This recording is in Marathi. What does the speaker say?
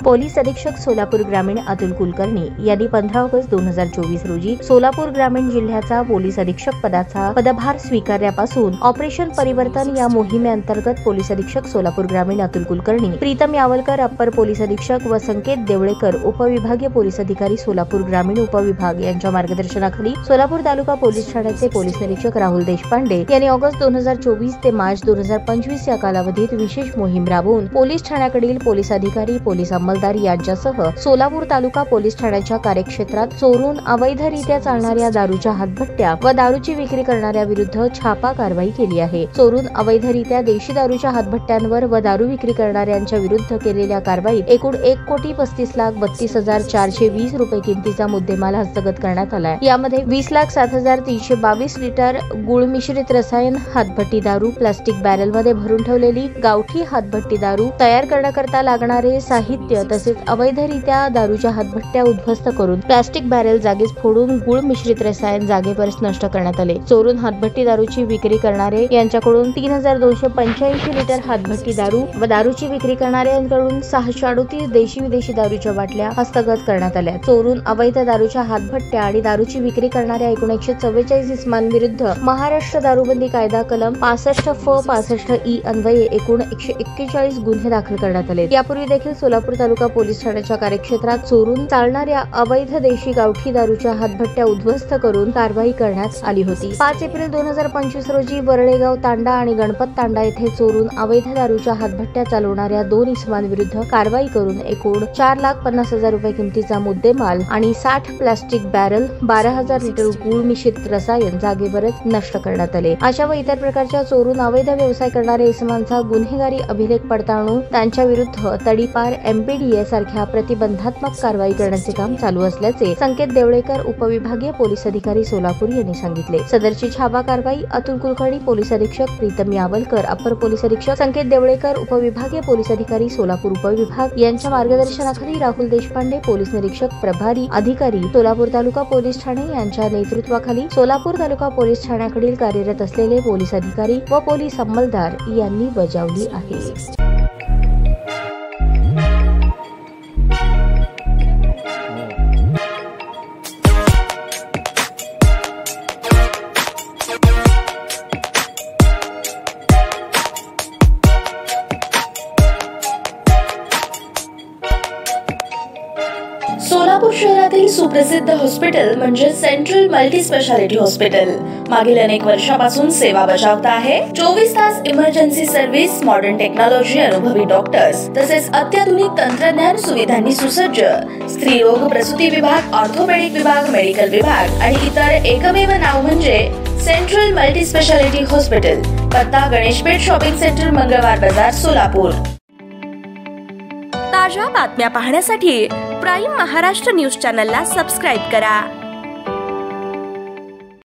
पोलीस अधीक्षक सोलापूर ग्रामीण अतुल कुलकर्णी यांनी 15 ऑगस्ट 2024 रोजी सोलापूर ग्रामीण जिल्ह्याचा पोलीस अधीक्षक पदाचा पदभार स्वीकारल्यापासून ऑपरेशन परिवर्तन या मोहिमेअंतर्गत पोलीस अधीक्षक सोलापूर ग्रामीण अतुल कुलकर्णी, प्रीतम यावलकर अप्पर पोलीस अधीक्षक व संकेत देवळेकर उपविभागीय पोलीस अधिकारी सोलापूर ग्रामीण उपविभाग यांच्या मार्गदर्शनाखाली सोलापूर तालुका पोलीस ठाण्याचे पोलीस निरीक्षक राहुल देशपांडे यांनी ऑगस्ट 2024 ते मार्च 2025 या कालावधीत विशेष मोहीम राबवून पोलीस ठाण्याकडील पोलीस अधिकारी, पोलीस अंमलदार यांच्यासह सोलापूर तालुका पोलीस ठाण्याच्या कार्यक्षेत्रात चोरून अवैधरित्या चालणाऱ्या दारूच्या हातभट्ट्या व दारूची विक्री करणाऱ्या विरुद्ध छापा कारवाई केली आहे। चोरून अवैधरित्या देशी दारूच्या हातभट्ट्यांवर व दारू विक्री करणाऱ्यांच्या विरुद्ध केलेल्या कारवाईत एकूण 1,32,32,420 रुपये किमतीचा मुद्देमाल हस्तगत करण्यात आला आहे। यामध्ये 20,07,322 लिटर गुळ मिश्रित रसायन, हातभट्टी दारू, प्लास्टिक बॅरल मध्ये भरून ठेवलेली गावठी हातभट्टी दारू, तयार करण्याकरता लागणारे साहित्य तसेच अवैधरित्या दारूच्या हातभट्ट्या उद्ध्वस्त करून प्लास्टिक बॅरल जागीच फोडून गुळ मिश्रित रसायन जागेवरच नष्ट करण्यात आले। चोरून हातभट्टी दारूची विक्री करणारे यांच्याकडून 3,285 लिटर हातभट्टी दारू व दारूची विक्री करणाऱ्यांकडून 638 देशी विदेशी दारूच्या बाटल्या हस्तगत करण्यात आल्या। चोरून अवैध दारूच्या हातभट्ट्या आणि दारूची विक्री करणाऱ्या एकूण 144 इसमांविरुद्ध महाराष्ट्र दारूबंदी कायदा कलम 65(फ)65(ई) अन्वये एकूण 141 गुन्हे दाखल करण्यात आले। यापूर्वी देखील सोलापूर तालुका पोलीस ठाण्याच्या कार्यक्षेत्रात चोरून चालणाऱ्या अवैध देशी गावठी दारूच्या हातभट्ट्या उद्ध्वस्त करून कारवाई करण्यात आली होती। 5 एप्रिल 2025 रोजी वरळेगाव तांडा आणि गणपत तांडा येथे चोरून अवैध दारूच्या हातभट्ट्या चालवणाऱ्या 2 इसमांविरुद्ध कारवाई करून एकूण 4,50,000 रुपये किमतीचा मुद्देमाल आणि 60 प्लास्टिक बॅरल, 12,000 लिटर गुळ मिश्रित रसायन जागेवरच नष्ट करण्यात आले। अशा व इतर प्रकारच्या चोरून अवैध व्यवसाय करणाऱ्या इसमांचा गुन्हेगारी अभिलेख पडताळून त्यांच्या विरुद्ध तडीपार, MPDA सारख्या प्रतिबंधात्मक कारवाई करण्याचे काम चालू असल्याचे संकेत देवळेकर उपविभागीय पोलीस अधिकारी सोलापूर यांनी सांगितले। सदरची छापा कारवाई अतुल कुलकर्णी, पोलीस अधीक्षक प्रीतम यावलकर, अप्पर पोलीस अधीक्षक संकेत देवळेकर, उपविभागीय पोलीस अधिकारी सोलापूर उपविभाग यांच्या मार्गदर्शनाखाली राहुल देशपांडे, पोलीस निरीक्षक प्रभारी अधिकारी सोलापूर तालुका पोलीस ठाणे यांच्या नेतृत्वाखाली सोलापूर तालुका पोलीस ठाण्याकडील कार्यरत असलेले पोलीस अधिकारी व पोलीस अंमलदार यांनी बजावली आहे। सोलापूर शहरातील सुप्रसिद्ध हॉस्पिटल म्हणजे सेंट्रल मल्टी स्पेशालिटी हॉस्पिटल मागील अनेक वर्षापासून सेवा बजावत आहे। 24 तास इमर्जन्सी सर्व्हिस, मॉडर्न टेक्नॉलॉजी, अनुभवी डॉक्टर्स तसेच अत्याधुनिक तंत्रज्ञान सुविधांनी सुसज्ज स्त्रीरोग प्रसूती विभाग, ऑर्थोपेडिक विभाग, मेडिकल विभाग आणि इतर एकमेव नाव म्हणजे सेंट्रल मल्टी स्पेशालिटी हॉस्पिटल। पत्ता गणेशपेठ शॉपिंग सेंटर, मंगळवार बाजार, सोलापूर। ताज्या बातम्या पाहण्यासाठी प्राईम महाराष्ट्र न्यूज चॅनलला सबस्क्राईब करा।